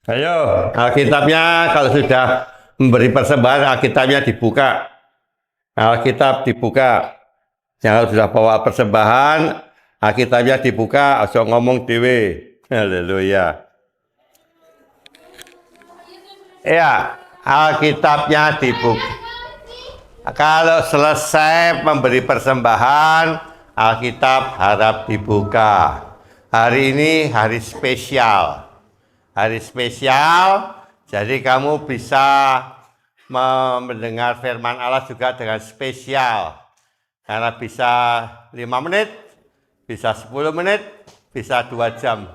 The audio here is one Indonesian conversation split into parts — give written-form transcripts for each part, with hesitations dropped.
Ayo, Alkitabnya kalau sudah memberi persembahan, Alkitabnya dibuka. Alkitab dibuka. Yang sudah bawa persembahan, Alkitabnya dibuka, asal ngomong dewe. Haleluya. Ya, Alkitabnya dibuka. Kalau selesai memberi persembahan, Alkitab harap dibuka. Hari ini hari spesial. Hari spesial, jadi kamu bisa mendengar firman Allah juga dengan spesial. Karena bisa 5 menit, bisa 10 menit, bisa 2 jam.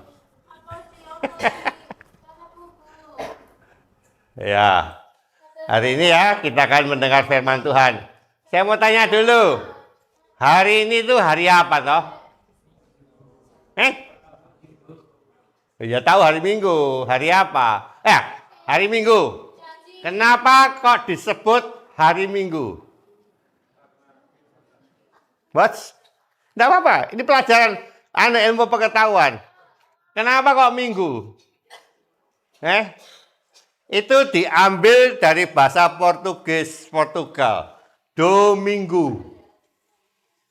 Ya, hari ini ya kita akan mendengar firman Tuhan. Saya mau tanya dulu, hari ini tuh hari apa toh? Ya tahu hari Minggu, hari apa? Hari Minggu. Kenapa kok disebut hari Minggu? What? Tidak apa-apa, ini pelajaran ilmu pengetahuan. Kenapa kok Minggu? Itu diambil dari bahasa Portugal. Domingo.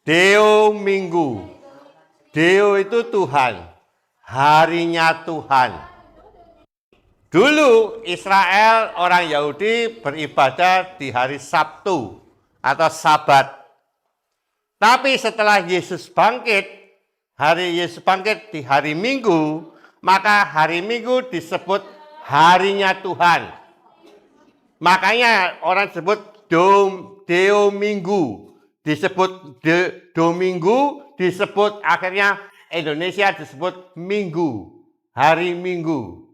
Deo Minggu. Deo itu Tuhan. Harinya Tuhan. Dulu Israel, orang Yahudi beribadah di hari Sabtu atau Sabat. Tapi setelah Yesus bangkit, hari Yesus bangkit di hari Minggu, maka hari Minggu disebut harinya Tuhan. Makanya orang sebut Deo Minggu, disebut Domingo, disebut akhirnya Indonesia disebut Minggu, hari Minggu.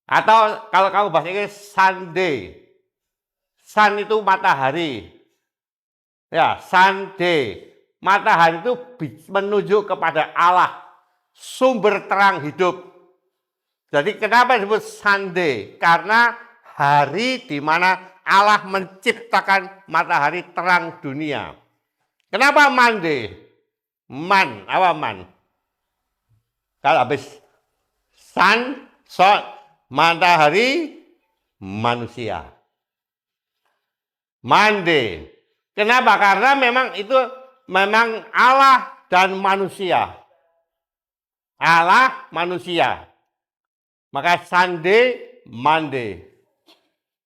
Atau kalau kamu bahasa Inggris Sunday. Sun itu matahari. Ya, Sunday. Matahari itu menunjuk kepada Allah, sumber terang hidup. Jadi kenapa disebut Sunday? Karena hari di mana Allah menciptakan matahari terang dunia. Kenapa Monday? Apa man? Kalau habis sun, matahari, manusia. Monday. Kenapa? Karena memang itu memang Allah dan manusia. Allah, manusia. Maka Sunday, Monday.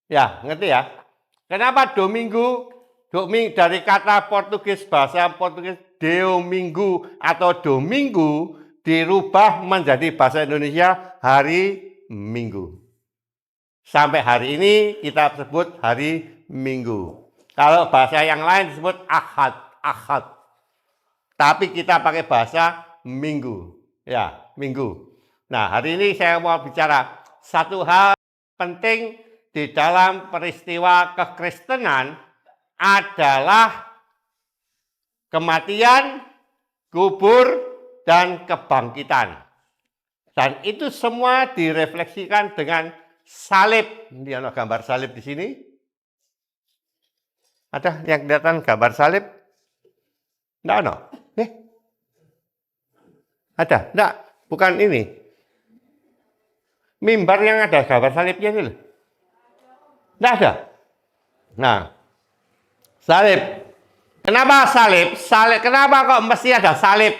Ya, ngerti ya? Kenapa Domingo? Domingo dari kata Portugis, bahasa Portugis Domingo atau Domingo dirubah menjadi bahasa Indonesia hari Minggu. Sampai hari ini kita sebut hari Minggu. Kalau bahasa yang lain disebut Ahad. Tapi kita pakai bahasa Minggu. Ya, Minggu. Nah, hari ini saya mau bicara satu hal penting di dalam peristiwa kekristenan adalah kematian, kubur, dan kebangkitan. Dan itu semua direfleksikan dengan salib. Ini ada gambar salib di sini. Ada yang kelihatan gambar salib? Tidak ada. Ada? Tidak. Bukan ini. Mimbar yang ada gambar salibnya ini. Tidak ada. Nah, salib. Kenapa salib? Kenapa kok mesti ada salib?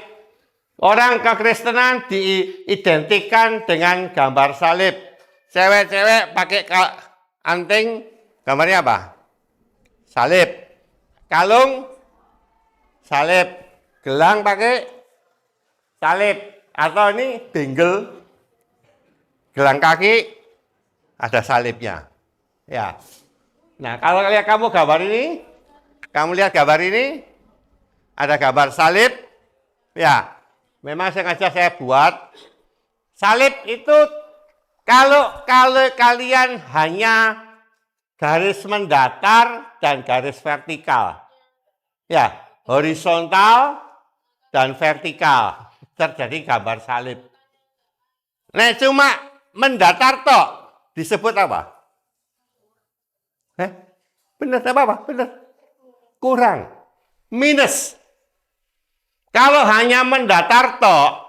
Orang kekristenan diidentikan dengan gambar salib. Cewek-cewek pakai anting, gambarnya apa? Salib. Kalung, salib. Gelang pakai salib. Atau ini benggel, gelang kaki, ada salibnya. Ya. Nah, kalau lihat kamu lihat gambar ini, ada gambar salib. Ya. Memang sengaja saya buat. Salib itu kalau kalian hanya garis mendatar dan garis vertikal. Ya, horizontal dan vertikal. Terjadi gambar salib. Nah, cuma mendatar tok disebut apa? Benar apa? Benar. Kurang. Minus. Kalau hanya mendatar tok,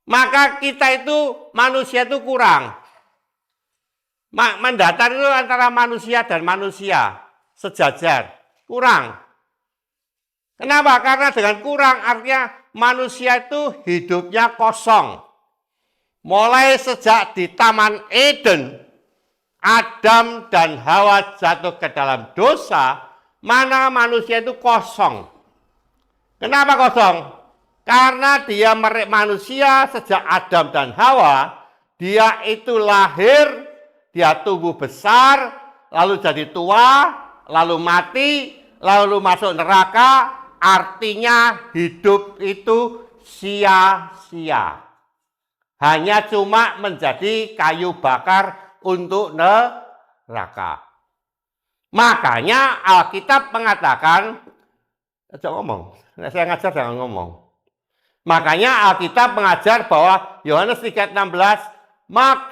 maka kita itu manusia itu kurang. Mendatar itu antara manusia dan manusia sejajar, kurang. Kenapa? Karena dengan kurang artinya manusia itu hidupnya kosong. Mulai sejak di Taman Eden, Adam dan Hawa jatuh ke dalam dosa, mana manusia itu kosong. Kenapa kosong? Karena dia manusia sejak Adam dan Hawa, dia itu lahir, dia tumbuh besar, lalu jadi tua, lalu mati, lalu masuk neraka, artinya hidup itu sia-sia. Hanya cuma menjadi kayu bakar untuk neraka. Makanya Alkitab mengatakan, jangan ngomong, saya ngajar jangan ngomong. Makanya Alkitab mengajar bahwa Yohanes 3:16,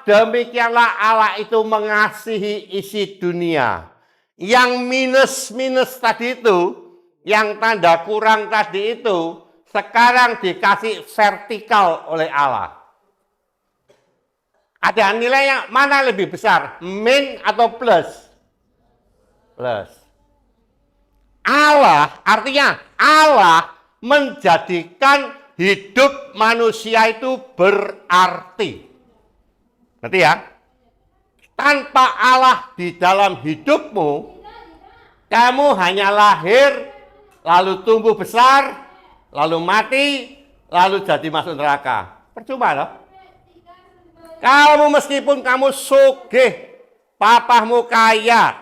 demikianlah Allah itu mengasihi isi dunia. Yang minus-minus tadi itu, yang tanda kurang tadi itu, sekarang dikasih vertikal oleh Allah. Ada nilai yang mana lebih besar, min atau plus? Plus. Allah, artinya Allah menjadikan hidup manusia itu berarti. Ngerti ya? Tanpa Allah di dalam hidupmu, kamu hanya lahir, lalu tumbuh besar, lalu mati, lalu jadi masuk neraka. Percuma loh. Kamu meskipun kamu sugih, papahmu kaya,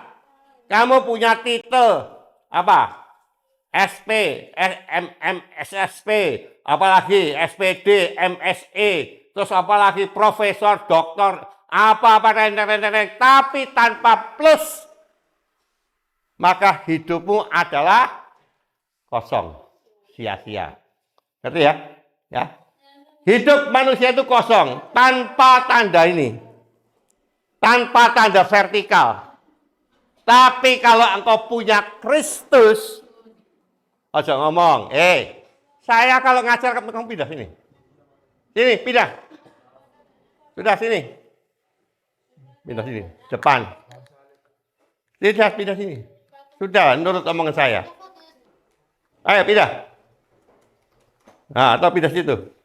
kamu punya titel, apa? SP, SSP, apalagi SPD, MSE, terus apalagi profesor, doktor, apa-apa, tapi tanpa plus, maka hidupmu adalah kosong, sia-sia. Ngerti ya? Ya. Hidup manusia itu kosong, tanpa tanda ini. Tanpa tanda vertikal. Tapi kalau engkau punya Kristus, ojo ngomong, saya kalau ngajar kamu pindah sini. Sini, pindah. Sudah sini. Pindah sini, depan. Tidak, pindah sini. Sudah, menurut omongan saya. Ayo, pindah. Nah, atau pindah situ.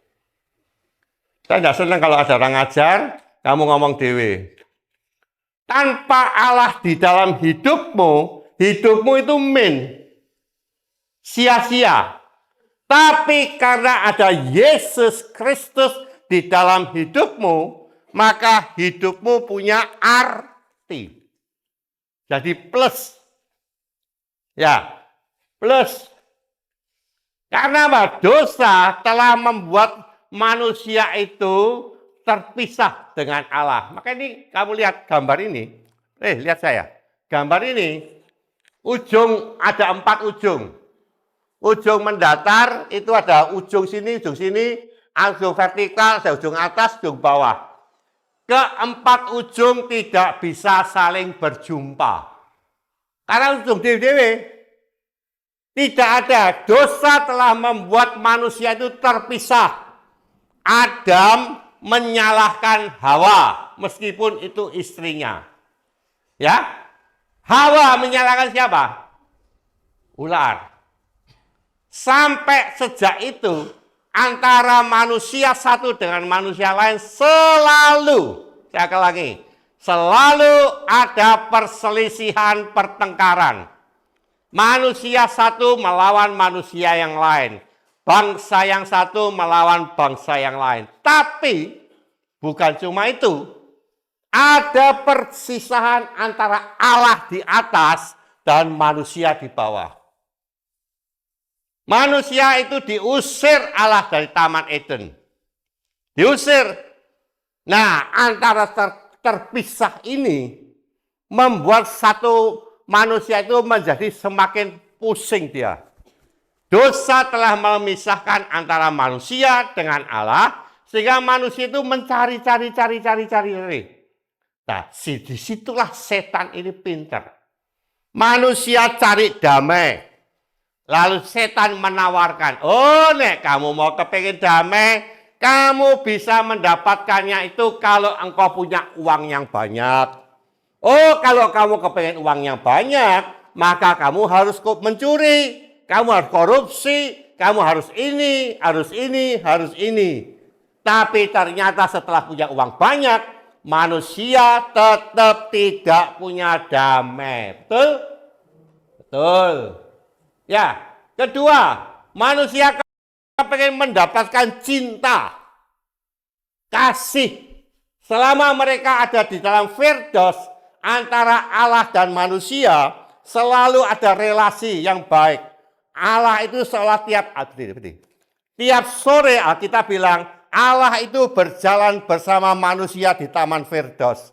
Saya tidak senang kalau ada orang ngajar, kamu ngomong dewe. Tanpa Allah di dalam hidupmu, hidupmu itu min. Sia-sia. Tapi karena ada Yesus Kristus di dalam hidupmu, maka hidupmu punya arti. Jadi plus. Ya, plus. Karena apa? Dosa telah membuat manusia itu terpisah dengan Allah. Maka ini kamu lihat gambar ini. Lihat saya. Gambar ini, ujung ada 4 ujung. Ujung mendatar itu ada ujung sini, ujung vertikal, ada ujung atas, ujung bawah. Keempat ujung tidak bisa saling berjumpa. Karena ujung dewe-dewe. Tidak ada. Dosa telah membuat manusia itu terpisah. Adam menyalahkan Hawa, meskipun itu istrinya. Ya, Hawa menyalahkan siapa? Ular. Sampai sejak itu, antara manusia satu dengan manusia lain selalu, saya ulang lagi, selalu ada perselisihan, pertengkaran. Manusia satu melawan manusia yang lain. Bangsa yang satu melawan bangsa yang lain. Tapi bukan cuma itu. Ada persisahan antara Allah di atas dan manusia di bawah. Manusia itu diusir Allah dari Taman Eden. Diusir. Nah, antara terpisah ini membuat satu manusia itu menjadi semakin pusing dia. Dosa telah memisahkan antara manusia dengan Allah, sehingga manusia itu mencari. Nah, disitulah setan ini pintar. Manusia cari damai. Lalu setan menawarkan, nek kamu mau kepingin damai, kamu bisa mendapatkannya itu kalau engkau punya uang yang banyak. Oh, kalau kamu kepengen uang yang banyak, maka kamu harus mencuri, kamu harus korupsi, kamu harus ini, harus ini, harus ini. Tapi ternyata setelah punya uang banyak, manusia tetap tidak punya damai. Betul? Betul. Ya, kedua, manusia pengen mendapatkan cinta, kasih. Selama mereka ada di dalam firdaus antara Allah dan manusia, selalu ada relasi yang baik. Allah itu seolah tiap sore kita bilang Allah itu berjalan bersama manusia di Taman Firdaus.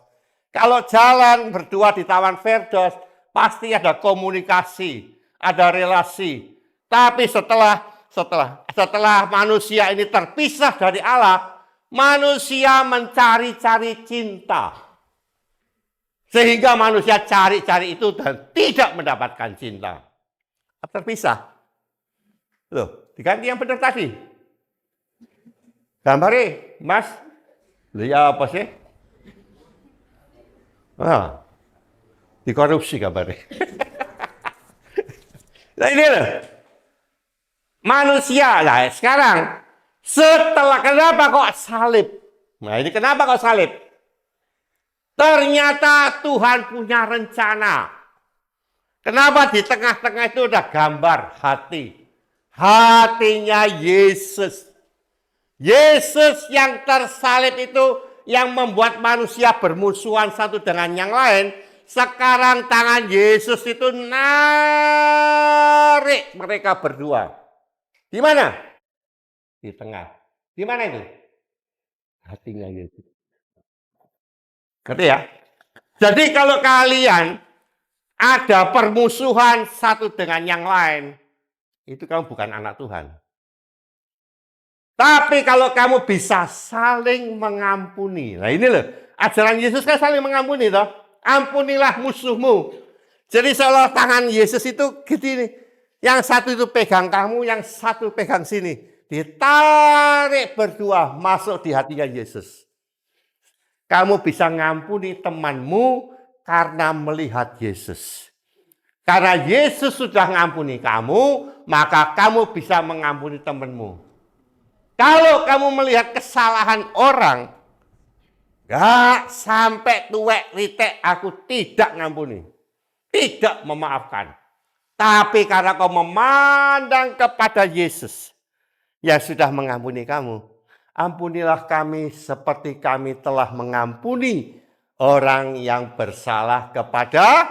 Kalau jalan berdua di Taman Firdaus, pasti ada komunikasi, ada relasi. Tapi setelah manusia ini terpisah dari Allah, manusia mencari-cari cinta. Sehingga manusia cari-cari itu dan tidak mendapatkan cinta. Terpisah. Loh, diganti yang benar tadi. Gambari, Mas. Lihat apa sih? Dikorupsi gambari. Nah ini loh. Manusia lah sekarang. Setelah kenapa kok salib? Nah ini kenapa kok salib? Ternyata Tuhan punya rencana. Kenapa di tengah-tengah itu ada gambar hati? Hatinya Yesus. Yesus yang tersalib itu yang membuat manusia bermusuhan satu dengan yang lain. Sekarang tangan Yesus itu narik mereka berdua. Di mana? Di tengah. Di mana itu? Hatinya Yesus. Ngerti ya? Jadi kalau kalian ada permusuhan satu dengan yang lain, itu kamu bukan anak Tuhan. Tapi kalau kamu bisa saling mengampuni. Nah ini loh, ajaran Yesus kan saling mengampuni toh. Ampunilah musuhmu. Jadi seolah tangan Yesus itu gini. Yang satu itu pegang kamu, yang satu pegang sini. Ditarik berdua masuk di hatinya Yesus. Kamu bisa ngampuni temanmu karena melihat Yesus. Karena Yesus sudah ngampuni kamu, maka kamu bisa mengampuni temanmu. Kalau kamu melihat kesalahan orang, gak sampai tuwek ritek aku tidak ngampuni. Tidak memaafkan. Tapi karena kau memandang kepada Yesus yang sudah mengampuni kamu, ampunilah kami seperti kami telah mengampuni orang yang bersalah kepada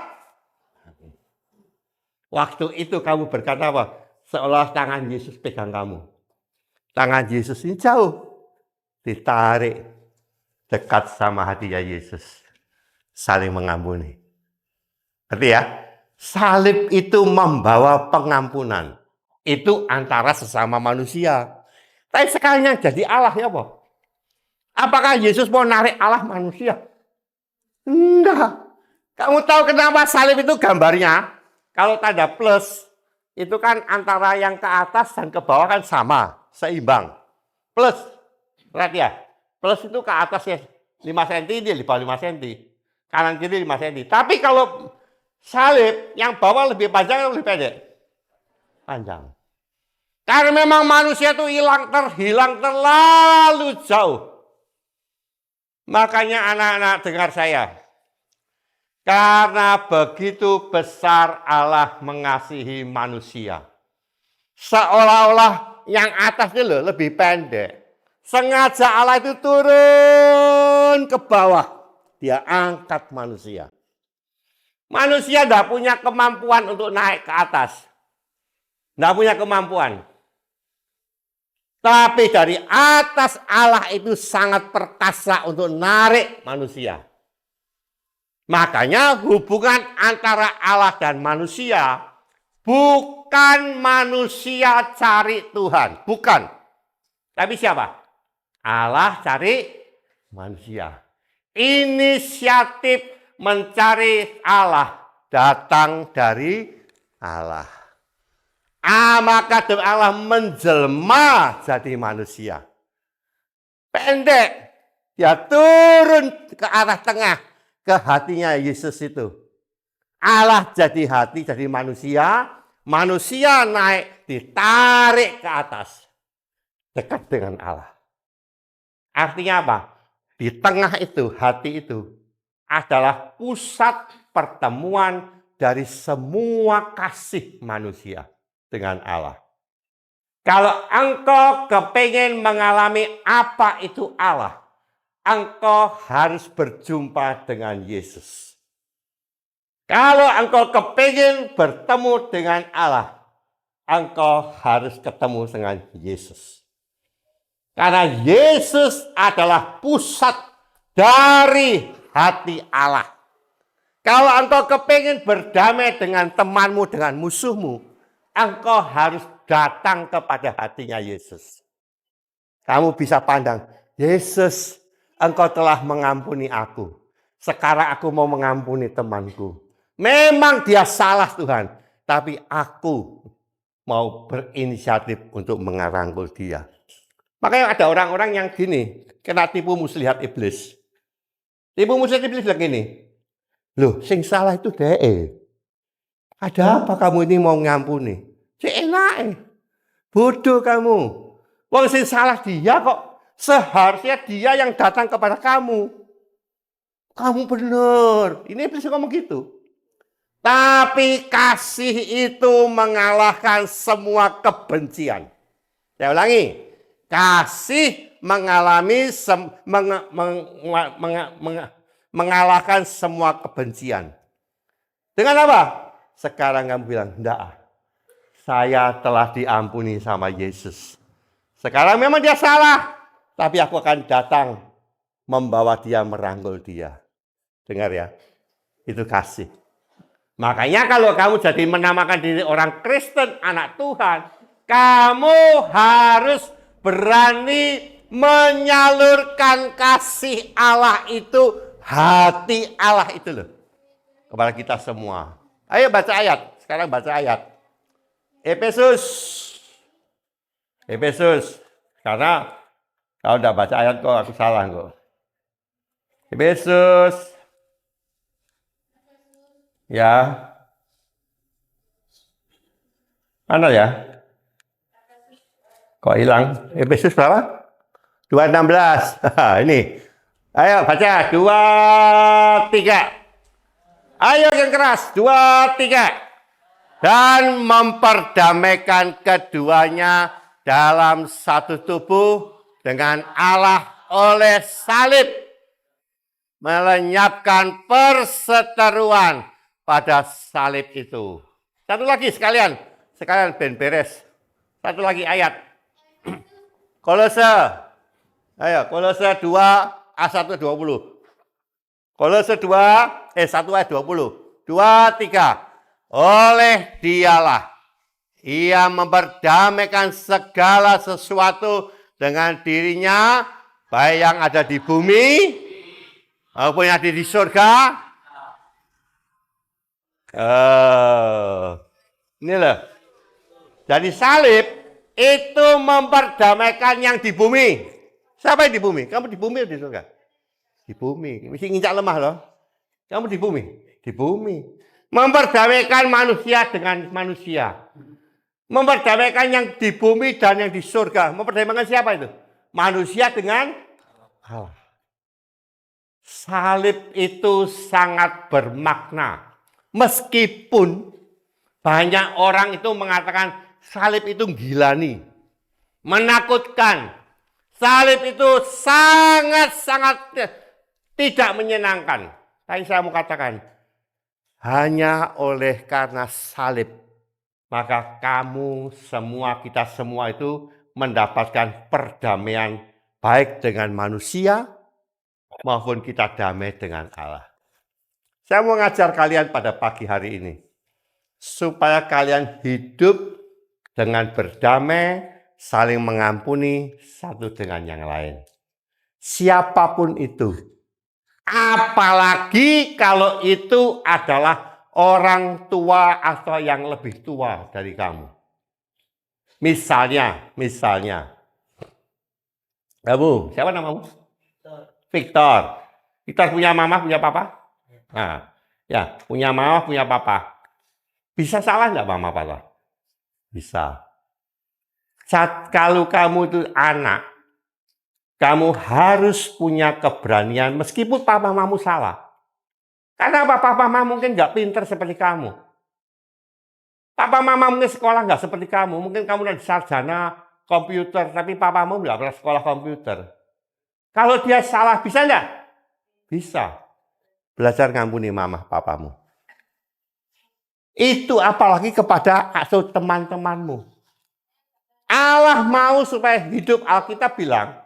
kami. Waktu itu kamu berkata apa? Seolah tangan Yesus pegang kamu. Tangan Yesus ini jauh. Ditarik dekat sama hatinya Yesus. Saling mengampuni. Ngerti ya? Salib itu membawa pengampunan. Itu antara sesama manusia. Tapi sekarang yang jadi Allah ya apa? Apakah Yesus mau narik Allah manusia? Enggak. Kamu tahu kenapa salib itu gambarnya? Kalau tanda plus, itu kan antara yang ke atas dan ke bawah kan sama, seimbang. Plus, lihat ya. Plus itu ke atas ya 5 cm, dia di bawah 5 cm. Kanan kiri 5 cm. Tapi kalau salib, yang bawah lebih panjang atau lebih pendek? Panjang. Karena memang manusia itu terhilang terlalu jauh. Makanya anak-anak dengar saya. Karena begitu besar Allah mengasihi manusia. Seolah-olah yang atas itu lebih pendek. Sengaja Allah itu turun ke bawah. Dia angkat manusia. Manusia tidak punya kemampuan untuk naik ke atas. Tidak punya kemampuan. Tapi dari atas Allah itu sangat perkasa untuk narik manusia. Makanya hubungan antara Allah dan manusia bukan manusia cari Tuhan. Bukan. Tapi siapa? Allah cari manusia. Inisiatif mencari Allah datang dari Allah. Maka Allah menjelma jadi manusia. Pendek. Dia turun ke arah tengah. ke hatinya Yesus itu. Allah jadi hati, jadi manusia. Manusia naik, ditarik ke atas. Dekat dengan Allah. Artinya apa? Di tengah itu, hati itu adalah pusat pertemuan dari semua kasih manusia dengan Allah. Kalau engkau kepingin mengalami apa itu Allah, engkau harus berjumpa dengan Yesus. Kalau engkau kepingin bertemu dengan Allah, engkau harus ketemu dengan Yesus. Karena Yesus adalah pusat dari hati Allah. Kalau engkau kepingin berdamai dengan temanmu, dengan musuhmu, engkau harus datang kepada hatinya Yesus. Kamu bisa pandang, Yesus, engkau telah mengampuni aku. Sekarang aku mau mengampuni temanku. Memang dia salah Tuhan, tapi aku mau berinisiatif untuk mengarangkul dia. Makanya ada orang-orang yang gini, kena tipu muslihat iblis. Tipu muslihat iblis bilang gini, loh, sing salah itu DE. Ada apa kamu ini mau ngampuni? Enak, bodoh kamu. Wong sing salah dia kok. Seharusnya dia yang datang kepada kamu. Kamu benar. Ini iblis ngomong gitu. Tapi kasih itu mengalahkan semua kebencian. Saya ulangi. Kasih mengalahkan semua kebencian. Dengan apa? Sekarang kamu bilang, enggak. Saya telah diampuni sama Yesus. Sekarang memang dia salah. Tapi aku akan datang membawa dia, merangkul dia. Dengar ya. Itu kasih. Makanya kalau kamu jadi menamakan diri orang Kristen, anak Tuhan, kamu harus berani menyalurkan kasih Allah itu, hati Allah itu loh, kepada kita semua. Ayo baca ayat, sekarang baca ayat. Efesus, karena kalau udah baca ayat kok aku salah kok. Efesus, ya, mana ya? Kok hilang? Efesus berapa? 2:16. Ini. Ayo baca. 2, 3. Ayo yang keras. 2, 3. Dan memperdamaikan keduanya dalam satu tubuh dengan Allah oleh salib. Melenyapkan perseteruan pada salib itu. Satu lagi sekalian ben beres. Satu lagi ayat. Kolose 2 ayat 1 20. Kolose 1 ayat 20. 2, 3. Oleh dialah ia memperdamaikan segala sesuatu dengan dirinya, baik yang ada di bumi maupun yang ada di surga. Ini loh. Jadi salib itu memperdamaikan yang di bumi. Siapa yang di bumi? Kamu di bumi atau di surga? Di bumi. Mesti nginjak lemah loh. Kamu di bumi? Di bumi. Memperdamaikan manusia dengan manusia. Memperdamaikan yang di bumi dan yang di surga. Memperdamaikan siapa itu? Manusia dengan Allah. Salib itu sangat bermakna. Meskipun banyak orang itu mengatakan salib itu gilani, menakutkan. Salib itu sangat-sangat tidak menyenangkan. Tapi saya mau katakan, hanya oleh karena salib, maka kamu semua, kita semua itu mendapatkan perdamaian baik dengan manusia maupun kita damai dengan Allah. Saya mau ngajar kalian pada pagi hari ini, supaya kalian hidup dengan berdamai, saling mengampuni satu dengan yang lain. Siapapun itu. Apalagi kalau itu adalah orang tua atau yang lebih tua dari kamu. Misalnya. Kamu, siapa namamu? Victor. Victor punya mama, punya papa? Nah, ya, punya mama, punya papa. Bisa salah nggak mama papa? Bisa. Kalau kamu itu anak, kamu harus punya keberanian meskipun papa mamamu salah. Karena papa mama mungkin nggak pinter seperti kamu. Papa mama mungkin sekolah nggak seperti kamu. Mungkin kamu nanti sarjana komputer, tapi papamu nggak pernah sekolah komputer. Kalau dia salah, bisa nggak? Bisa. Belajar ngampuni mama papamu. Itu apalagi kepada teman-temanmu. Allah mau supaya hidup, Alkitab bilang,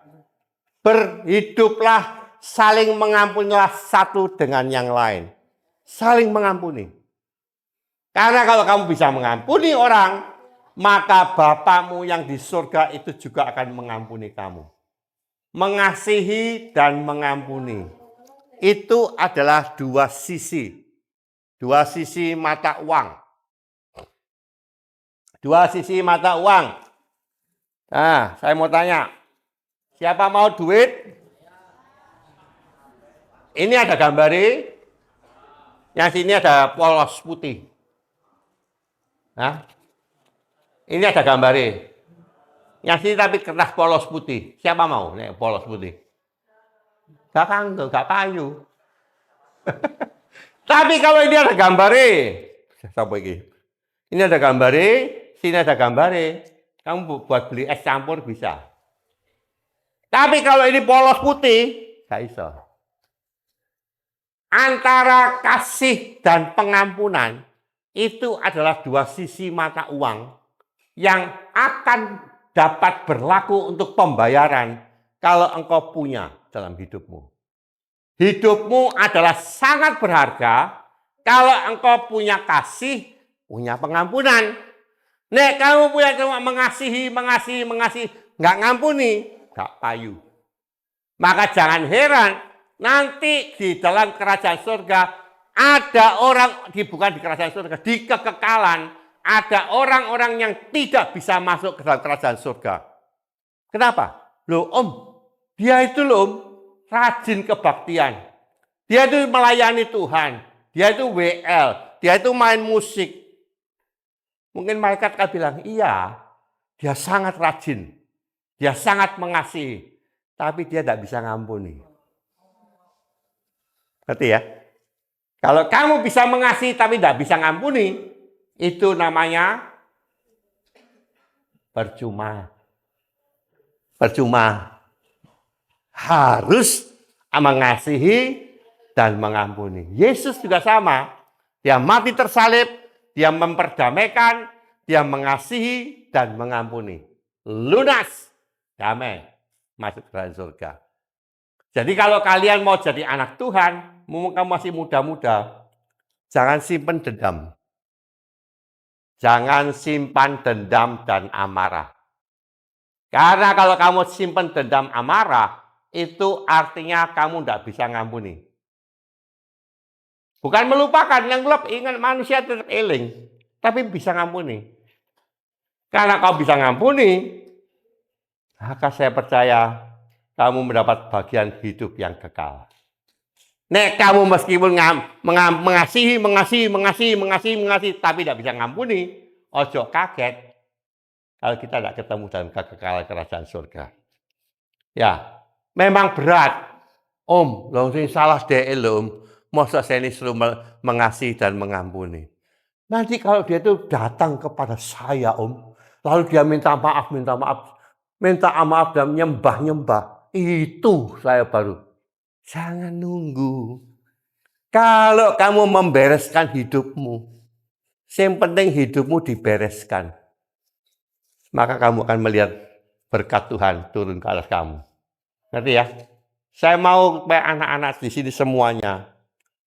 berhiduplah saling mengampunilah satu dengan yang lain. Saling mengampuni. Karena kalau kamu bisa mengampuni orang, maka Bapamu yang di surga itu juga akan mengampuni kamu. Mengasihi dan mengampuni. Itu adalah dua sisi mata uang. Dua sisi mata uang. Nah, saya mau tanya, siapa mau duit? Ini ada gambarnya, yang sini ada polos putih. Nah, ini ada gambarnya. Yang sini tapi kertas polos putih. Siapa mau nih polos putih? Gak kanggo, gak payu. Tapi kalau ini ada gambarnya, siapa ini? Ini ada gambarnya, sini ada gambarnya. Kamu buat beli es campur bisa. Tapi kalau ini polos putih, gak bisa. Antara kasih dan pengampunan itu adalah dua sisi mata uang yang akan dapat berlaku untuk pembayaran kalau engkau punya dalam hidupmu. Hidupmu adalah sangat berharga kalau engkau punya kasih, punya pengampunan. Nek kamu punya cuma mengasihi, nggak ngampuni, nggak payu. Maka jangan heran, nanti di dalam kerajaan surga ada orang, bukan di kerajaan surga, di kekekalan, ada orang-orang yang tidak bisa masuk ke dalam kerajaan surga. Kenapa? Loh om, dia itu loh om, rajin kebaktian. Dia itu melayani Tuhan. Dia itu WL. Dia itu main musik. Mungkin malaikat akan bilang, iya, dia sangat rajin. Dia sangat mengasihi. Tapi dia tidak bisa ngampuni. Ngerti ya? Kalau kamu bisa mengasihi tapi tidak bisa ngampuni, itu namanya percuma. Percuma. Harus mengasihi dan mengampuni. Yesus juga sama. Dia mati tersalib, dia memperdamaikan, dia mengasihi dan mengampuni. Lunas, damai, masuk ke dalam surga. Jadi kalau kalian mau jadi anak Tuhan, mumpung kamu masih muda-muda, jangan simpan dendam. Jangan simpan dendam dan amarah. Karena kalau kamu simpan dendam amarah, itu artinya kamu tidak bisa ngampuni. Bukan melupakan, yang gelap ingat manusia tetap eling, tapi bisa ngampuni. Karena kau bisa ngampuni, maka saya percaya kamu mendapat bagian hidup yang kekal. Nek kamu meskipun mengasihi, tapi tidak bisa ngampuni, ojo kaget kalau kita tidak ketemu dalam kekekalan kerajaan surga. Ya, memang berat. Om, langsung salah deh om. Masa saya ini selalu mengasihi dan mengampuni. Nanti kalau dia itu datang kepada saya om, lalu dia minta maaf, dan nyembah, itu saya baru. Jangan nunggu. Kalau kamu membereskan hidupmu, yang penting hidupmu dibereskan, maka kamu akan melihat berkat Tuhan turun ke atas kamu. Ngerti ya? Saya mau anak-anak di sini semuanya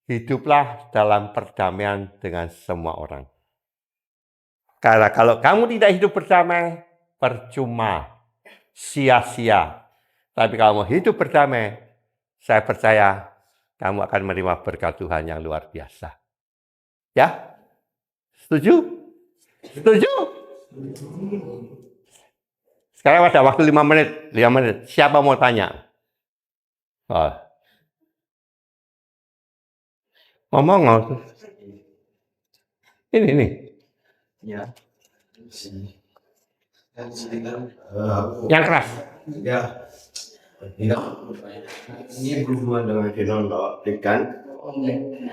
hiduplah dalam perdamaian dengan semua orang. Karena kalau kamu tidak hidup berdamai, percuma, sia-sia. Tapi kalau mau hidup berdamai, saya percaya kamu akan menerima berkat Tuhan yang luar biasa. Ya? Setuju? Setuju? Sekarang ada waktu 5 menit. 5 menit. Siapa mau tanya? Oh. Ngomong. Ini. Ya. Yang keras. Ya. Ini berhubungan dengan fenomena ikan.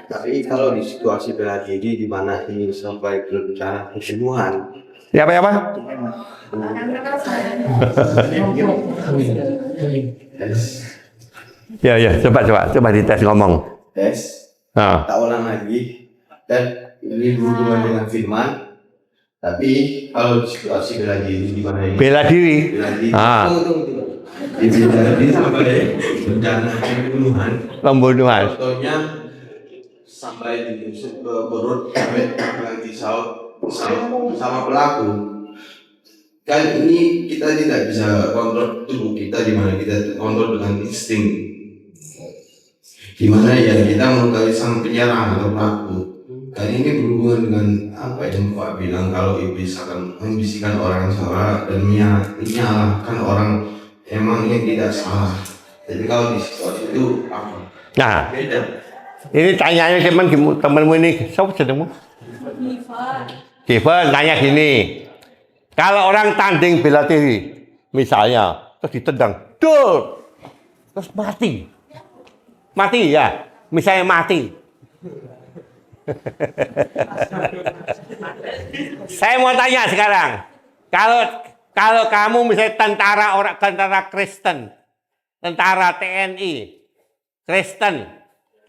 Tapi kalau di situasi bela diri di mana ini sampai berencana pembunuhan. Ya apa? Ya, coba dites ngomong. Tes. Nah. Tak ulang lagi. Dan ini berhubungan dengan firman. Tapi kalau di situasi bela diri di mana ini? Bela diri. Tunggu. Di bela diri sampai berencana pembunuhan. Contohnya sampai ditusuk ke perut sampai dengan pisau sama pelaku. Kan ini kita tidak bisa kontrol tubuh kita, di mana kita kontrol dengan insting, di mana ya kita melukai sang penyerang atau pelaku. Dan ini berhubungan dengan apa yang Pak bilang, kalau iblis akan membisikkan orang yang salah dan menyalahkan orang emang yang tidak salah. Jadi kalau di situasi itu apa? Nah, Beda. ini tanyanya temanmu ini, siapa sedangmu? Given tanya gini, kalau orang tanding bela diri, misalnya, terus ditendang, terus mati ya, misalnya mati. Saya mau tanya sekarang, kalau kamu misalnya tentara Kristen, tentara TNI, Kristen,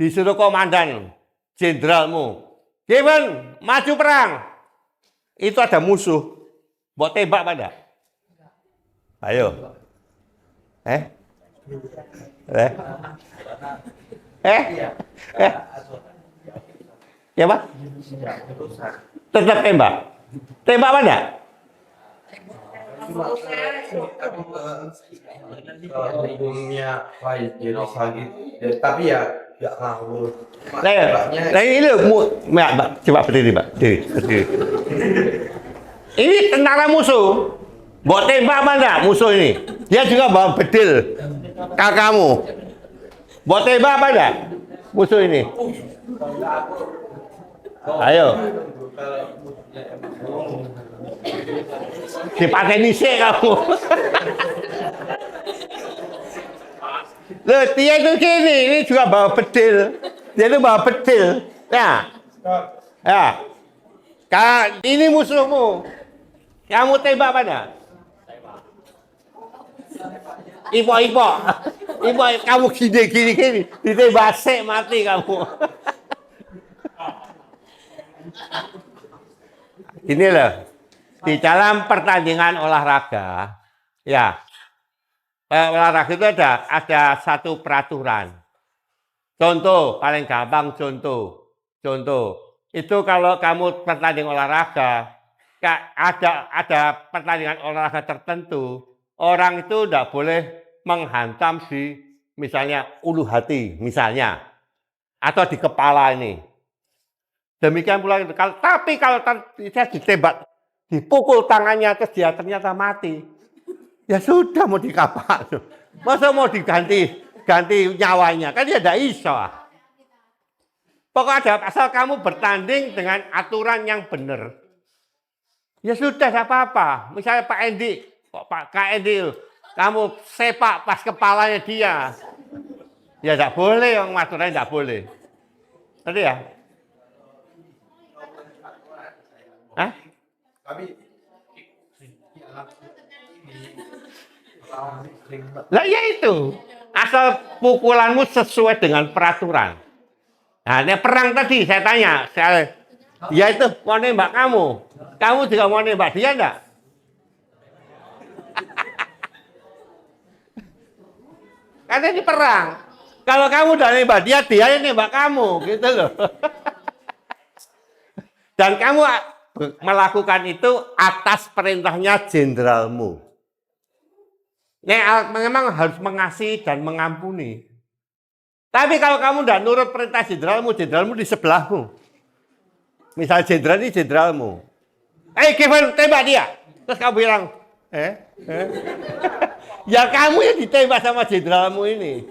disuruh komandan jenderalmu, Given maju perang, itu ada musuh, buat tembak pada, ayo, ya Pak, tetap tembak pada. Umumnya baik lagi, tapi ya nggak ngawur. Nah ini coba berdiri Pak, berdiri. Ini tentara musuh, bawa tembak mana musuh ini? Dia juga bawa bedil, kamu, bawa tembak apa enggak musuh ini? Ayo. Dipakai nisik kamu. Loh, dia itu gini, ini juga bawa bedil. Dia itu bawa bedil. Nah. Ya. Ini musuhmu. Kamu tembak pada? Ipo, kamu gini. Ditembak sek mati kamu. Ini loh, di dalam pertandingan olahraga, ya, olahraga itu ada satu peraturan. Contoh, paling gampang contoh, itu kalau kamu pertandingan olahraga, ada pertandingan olahraga tertentu, orang itu tidak boleh menghantam di, misalnya, ulu hati, misalnya, atau di kepala ini. Demikian pula, tapi kalau dia ditembak, dipukul tangannya, terus dia ternyata mati, ya sudah mau dikapak. Masa mau ganti nyawanya, kan dia tidak bisa. Pokoknya asal kamu bertanding dengan aturan yang benar, ya sudah, tidak apa-apa. Misalnya Pak Endi, kamu sepak pas kepalanya dia, ya tidak boleh, aturannya tidak boleh. Tadi ya? Hah? Lah ya itu, asal pukulanmu sesuai dengan peraturan. Nah, ini perang tadi saya tanya, dia itu mau nembak kamu juga mau nembak dia enggak? Karena ini perang. Kalau kamu udah nembak dia yang nembak kamu, gitu loh. Dan kamu melakukan itu atas perintahnya jenderalmu. Memang harus mengasihi dan mengampuni. Tapi kalau kamu tidak nurut perintah jenderalmu di sebelahmu. Misal jenderal ini jenderalmu. Given, tembak dia. Terus kamu bilang, ya kamu yang ditembak sama jenderalmu ini.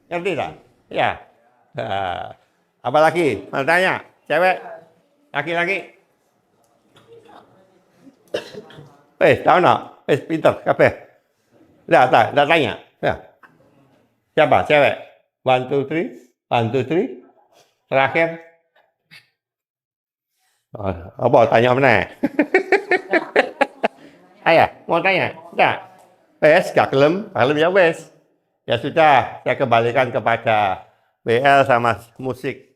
Ngerti tak? Ya. Apa lagi? Mau tanya? Cewek? Laki-laki? Tahu nggak? Pinter, kabeh. Dah tanya. Ya. Siapa? Cewek? 1, 2, 3. 1, 2, 3. Terakhir. Oh, apa? Tanya mana? Ayah, mau tanya? Enggak. Gak kelem? Kelem ya wes. Ya sudah, saya kembalikan kepada BL sama musik.